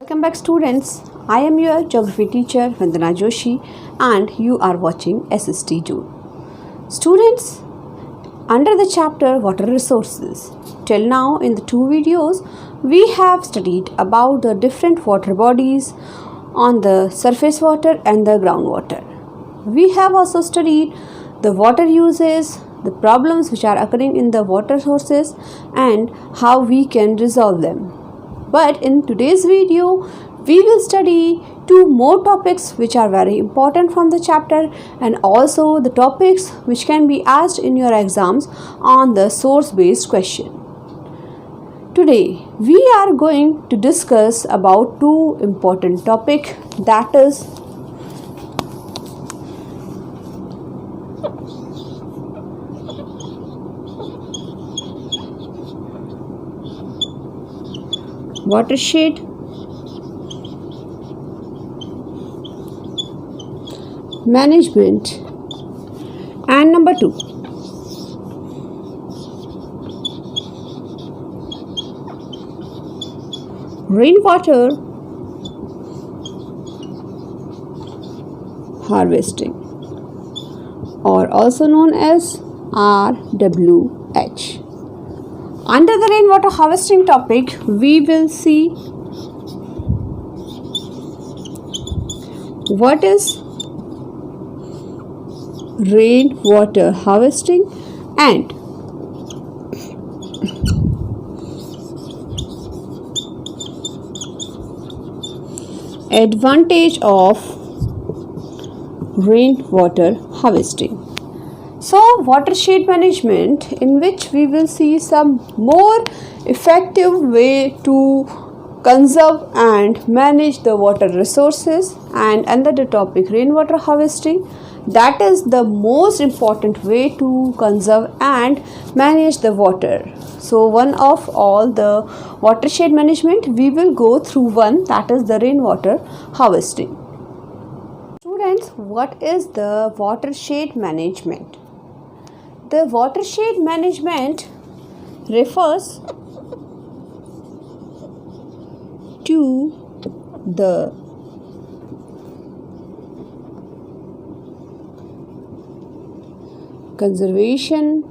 Welcome back students. I am your geography teacher Vandana Joshi and you are watching SST June. Students, under the chapter water resources, till now in the two videos we have studied about the different water bodies on the surface water and the groundwater. We have also studied the water uses, the problems which are occurring in the water sources and how we can resolve them. But in today's video, we will study two more topics which are very important from the chapter and also the topics which can be asked in your exams on the source-based question. Today, we are going to discuss about two important topics, that is watershed management and number two, rainwater harvesting or also known as RWH. Under the rainwater harvesting topic, we will see what is rainwater harvesting and advantage of rainwater harvesting. So, watershed management, in which we will see some more effective way to conserve and manage the water resources, and under the topic rainwater harvesting, that is the most important way to conserve and manage the water. So, one of all the watershed management, we will go through one, that is the rainwater harvesting. Students, what is the watershed management? The watershed management refers to the conservation,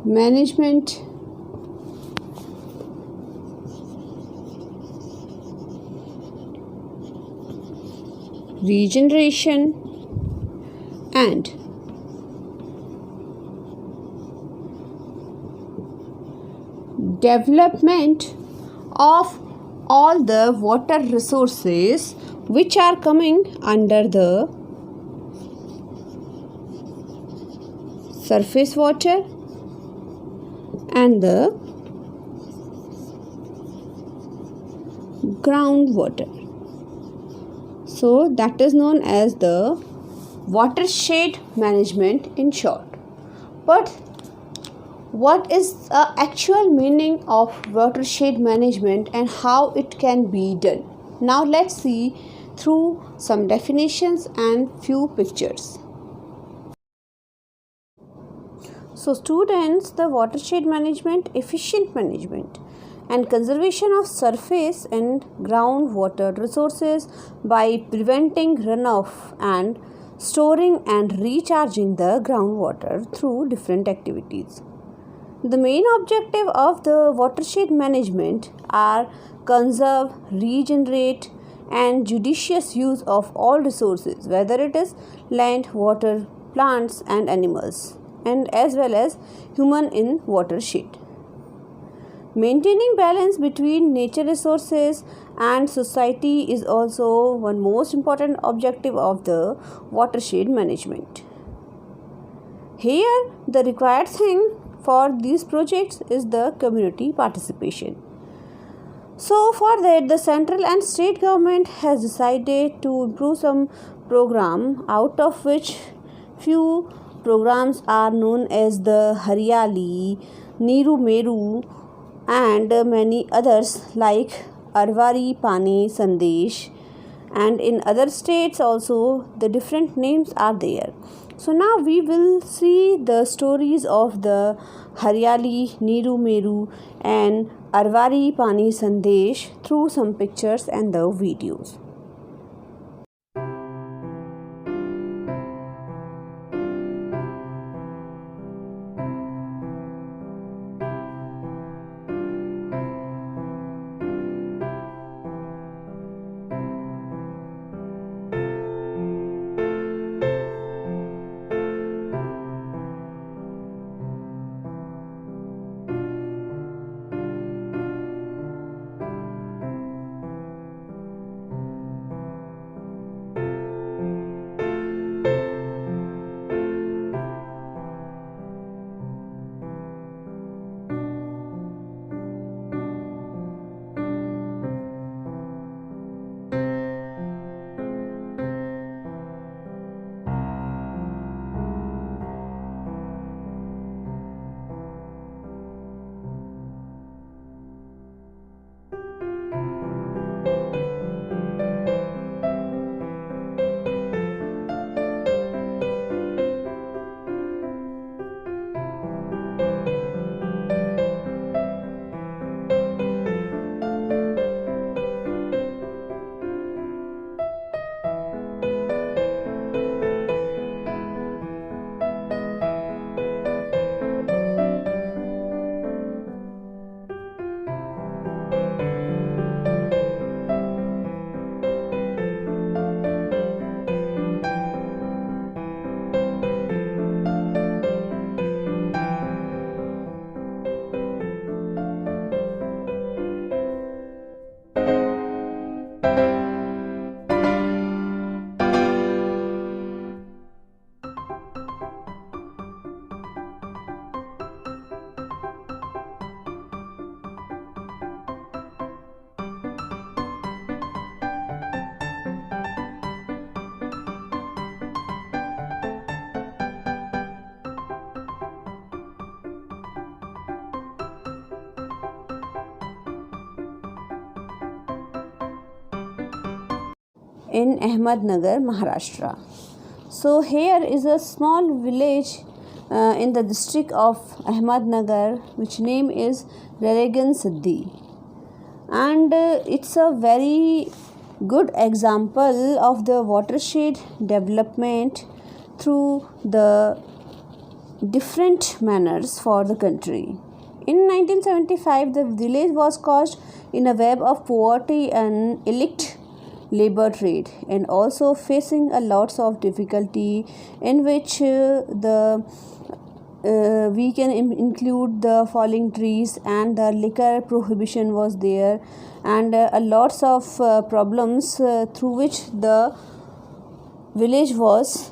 management, regeneration and development of all the water resources which are coming under the surface water and the groundwater. So that is known as the watershed management in short. But what is the actual meaning of watershed management and how it can be done? Now let's see through some definitions and few pictures. So students, the watershed management, efficient management and conservation of surface and groundwater resources by preventing runoff and storing and recharging the groundwater through different activities. The main objective of the watershed management are conserve, regenerate and judicious use of all resources, whether it is land, water, plants and animals, and as well as human in watershed. Maintaining balance between nature resources and society is also one most important objective of the watershed management. Here, the required thing for these projects is the community participation. So, for that, the central and state government has decided to improve some program, out of which few programs are known as the Haryali, Neeru Meru, and many others like Arwari Pani Sandesh, and in other states also the different names are there. So now we will see the stories of the Haryali, Niru Meru and Arwari Pani Sandesh through some pictures and the videos. In Ahmednagar, Maharashtra. So here is a small village in the district of Ahmednagar, which name is Ralegan Siddhi, and it's a very good example of the watershed development through the different manners for the country. In 1975, the village was caught in a web of poverty and elite labor trade, and also facing a lots of difficulty, in which the we can include the falling trees and the liquor prohibition was there, and a lots of problems through which the village was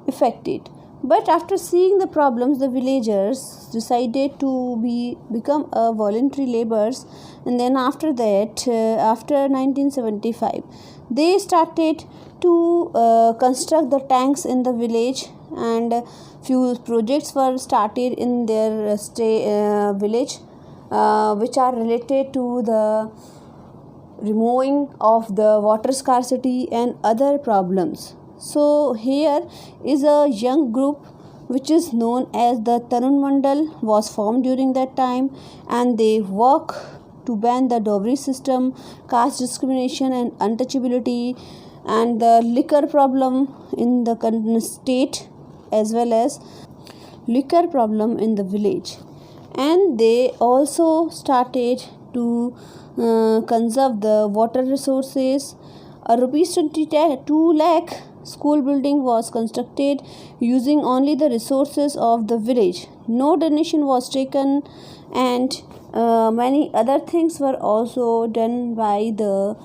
affected. But after seeing the problems, the villagers decided to become a voluntary laborers, and then after that, after 1975, they started to construct the tanks in the village, and few projects were started in their village, which are related to the removing of the water scarcity and other problems. So here is a young group which is known as the Tarun Mandal was formed during that time, and they work to ban the dowry system, caste discrimination and untouchability, and the liquor problem in the state, as well as liquor problem in the village. And they also started to conserve the water resources. A rupees 22 lakh school building was constructed using only the resources of the village. No donation was taken, and many other things were also done by the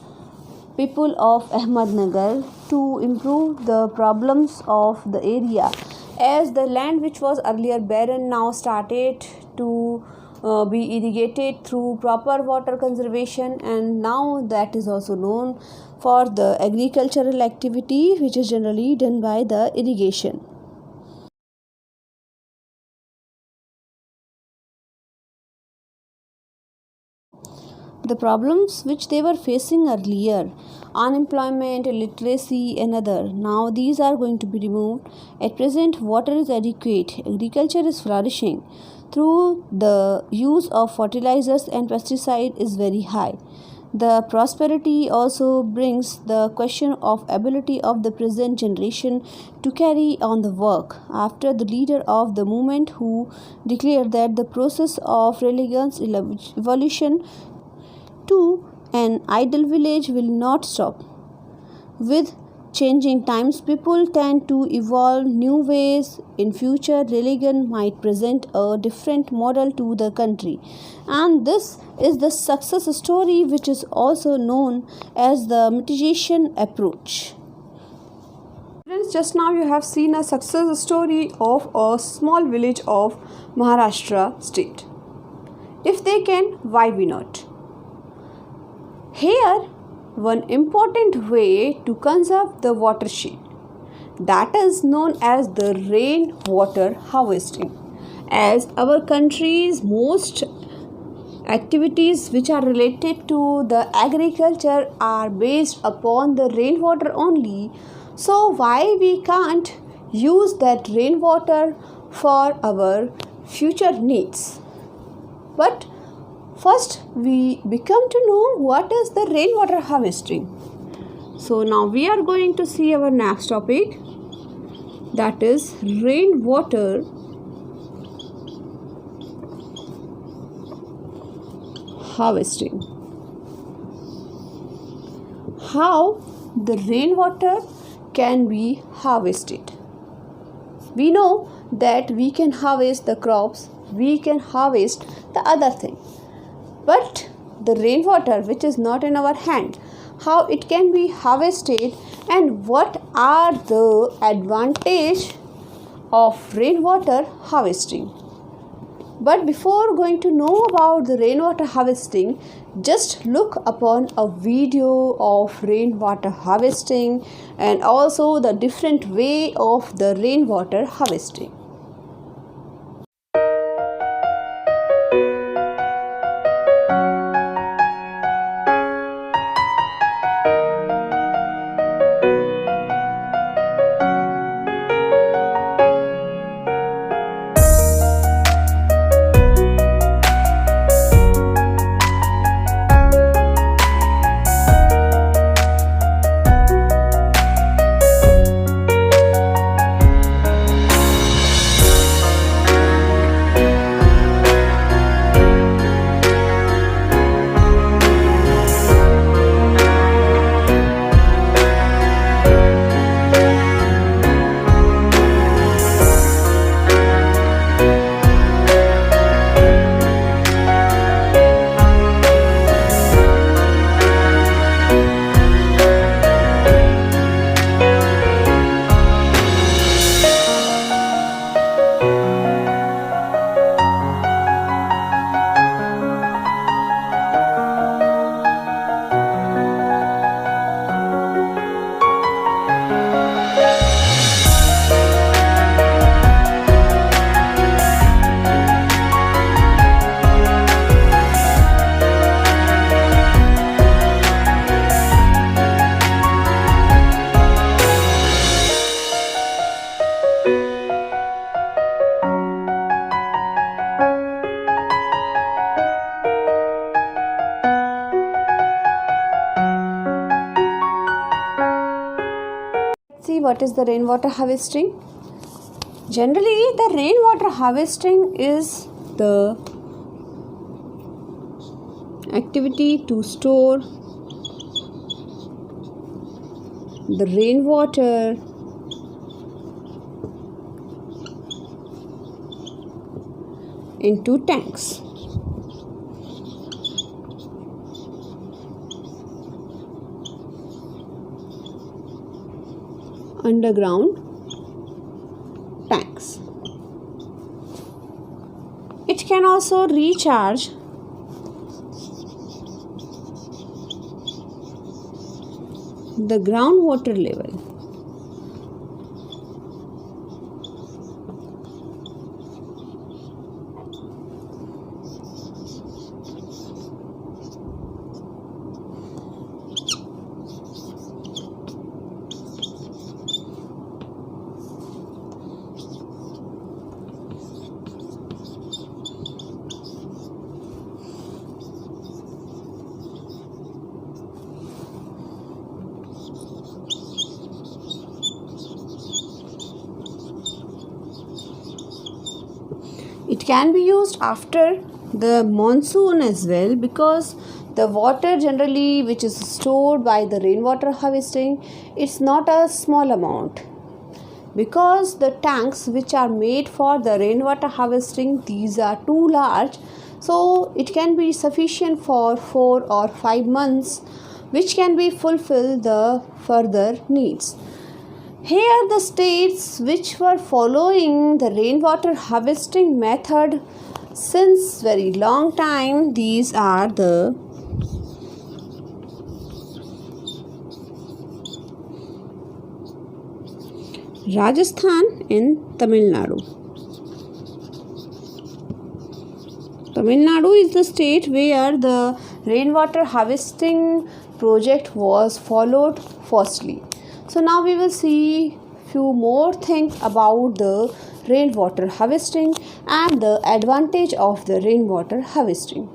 people of Ahmednagar to improve the problems of the area, as the land which was earlier barren now started to be irrigated through proper water conservation, and now that is also known for the agricultural activity which is generally done by the irrigation. The problems which they were facing earlier, unemployment, illiteracy, and other, now these are going to be removed. At present, water is adequate, agriculture is flourishing through the use of fertilizers and pesticide is very high. The prosperity also brings the question of ability of the present generation to carry on the work. After the leader of the movement who declared that the process of relegance evolution to an ideal village will not stop. With changing times, people tend to evolve new ways. In future, religion might present a different model to the country. And this is the success story, which is also known as the mitigation approach. Friends, just now you have seen a success story of a small village of Maharashtra state. If they can, why we not? Here, one important way to conserve the watershed, that is known as the rainwater harvesting. As our country's most activities which are related to the agriculture are based upon the rainwater only, so why we can't use that rainwater for our future needs? But first, we become to know what is the rainwater harvesting. So now we are going to see our next topic, that is rainwater harvesting. How the rainwater can be harvested. We know that we can harvest the crops, we can harvest the other thing. But the rainwater which is not in our hand, how it can be harvested and what are the advantage of rainwater harvesting. But before going to know about the rainwater harvesting, just look upon a video of rainwater harvesting and also the different way of the rainwater harvesting. See what is the rainwater harvesting? Generally, the rainwater harvesting is the activity to store the rainwater into tanks. Underground tanks. It can also recharge the groundwater level. can be used after the monsoon as well, because the water generally which is stored by the rainwater harvesting, it's not a small amount, because the tanks which are made for the rainwater harvesting, these are too large, so it can be sufficient for 4 or 5 months, which can be fulfill the further needs. Here are the states which were following the rainwater harvesting method since very long time. These are the Rajasthan and Tamil Nadu. Tamil Nadu is the state where the rainwater harvesting project was followed firstly. So now we will see few more things about the rainwater harvesting and the advantage of the rainwater harvesting.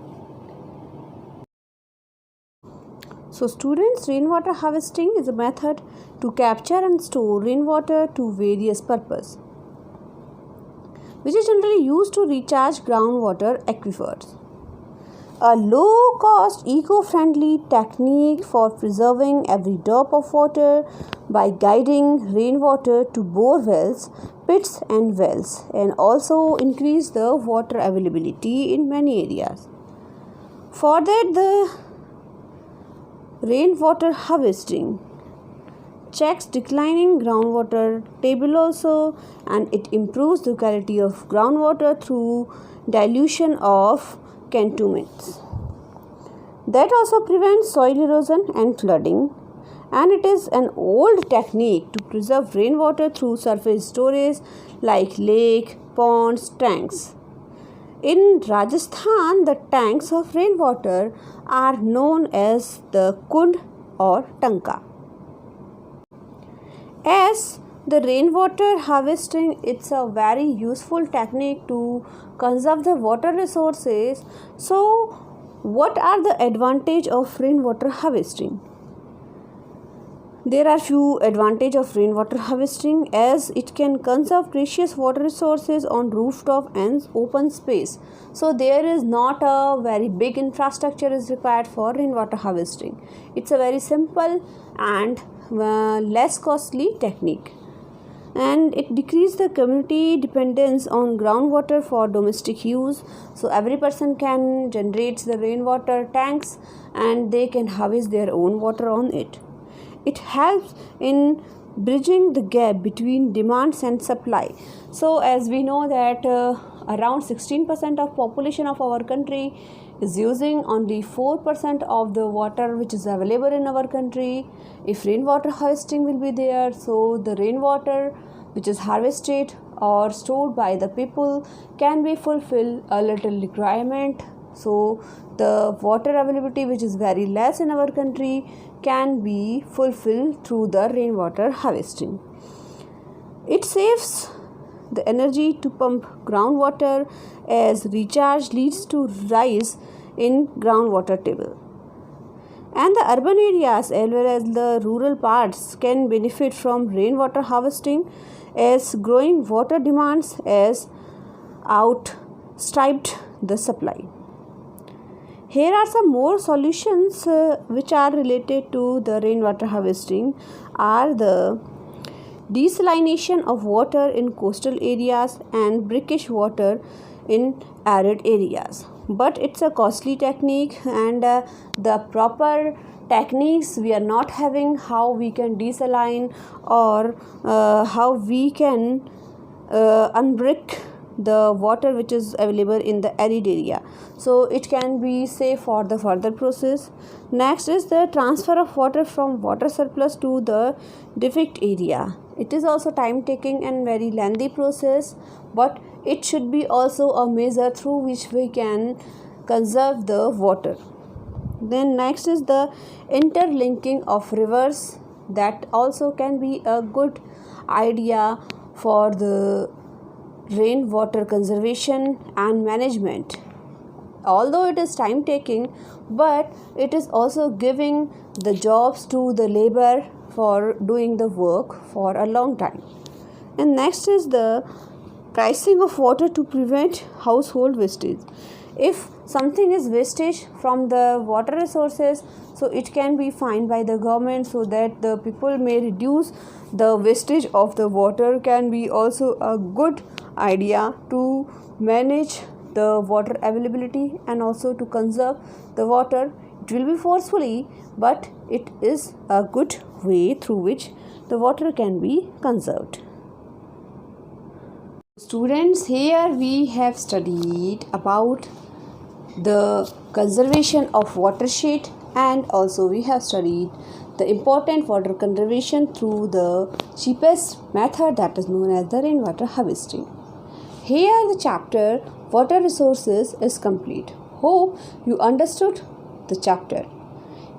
So students, rainwater harvesting is a method to capture and store rainwater to various purposes, which is generally used to recharge groundwater aquifers. A low-cost, eco-friendly technique for preserving every drop of water by guiding rainwater to bore wells, pits and wells, and also increase the water availability in many areas. For that, the rainwater harvesting checks declining groundwater table also, and it improves the quality of groundwater through dilution of cantonments. That also prevents soil erosion and flooding, and it is an old technique to preserve rainwater through surface storage like lake, ponds, tanks. In Rajasthan, the tanks of rainwater are known as the Kund or Tanka. As the rainwater harvesting, it's a very useful technique to conserve the water resources. So, what are the advantage of rainwater harvesting? There are few advantages of rainwater harvesting, as it can conserve precious water resources on rooftop and open space. So there is not a very big infrastructure is required for rainwater harvesting. It's a very simple and less costly technique, and it decreases the community dependence on groundwater for domestic use. So every person can generate the rainwater tanks and they can harvest their own water on it. It helps in bridging the gap between demands and supply. So as we know that around 16% of population of our country is using only 4% of the water which is available in our country. If rainwater harvesting will be there, so the rainwater which is harvested or stored by the people can be fulfill a little requirement. So the water availability which is very less in our country can be fulfilled through the rainwater harvesting. It saves the energy to pump groundwater, as recharge leads to rise in groundwater table. And the urban areas as well as the rural parts can benefit from rainwater harvesting, as growing water demands as outstripped the supply. Here are some more solutions which are related to the rainwater harvesting are the desalination of water in coastal areas and brackish water in arid areas. But it's a costly technique, and the proper techniques we are not having how we can desaline or how we can unbrick the water which is available in the arid area, so it can be safe for the further process. Next is the transfer of water from water surplus to the defect area. It is also time taking and very lengthy process, but it should be also a measure through which we can conserve the water. Then next is the interlinking of rivers. That also can be a good idea for the rainwater conservation and management. Although it is time taking, but it is also giving the jobs to the labor for doing the work for a long time. And next is the pricing of water to prevent household wastage. If something is wastage from the water resources, so it can be fined by the government so that the people may reduce the wastage of the water. Can be also a good idea to manage the water availability and also to conserve the water. It will be forcefully, but it is a good way through which the water can be conserved. Students, here we have studied about the conservation of watershed, and also we have studied the important water conservation through the cheapest method, that is known as the rainwater harvesting. Here the chapter water resources is complete. Hope you understood the chapter.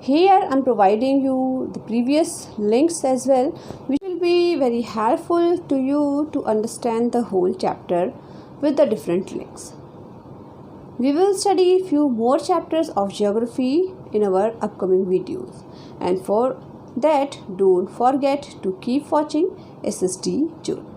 Here I am providing you the previous links as well, which will be very helpful to you to understand the whole chapter with the different links. We will study few more chapters of geography in our upcoming videos, and for that don't forget to keep watching SST June.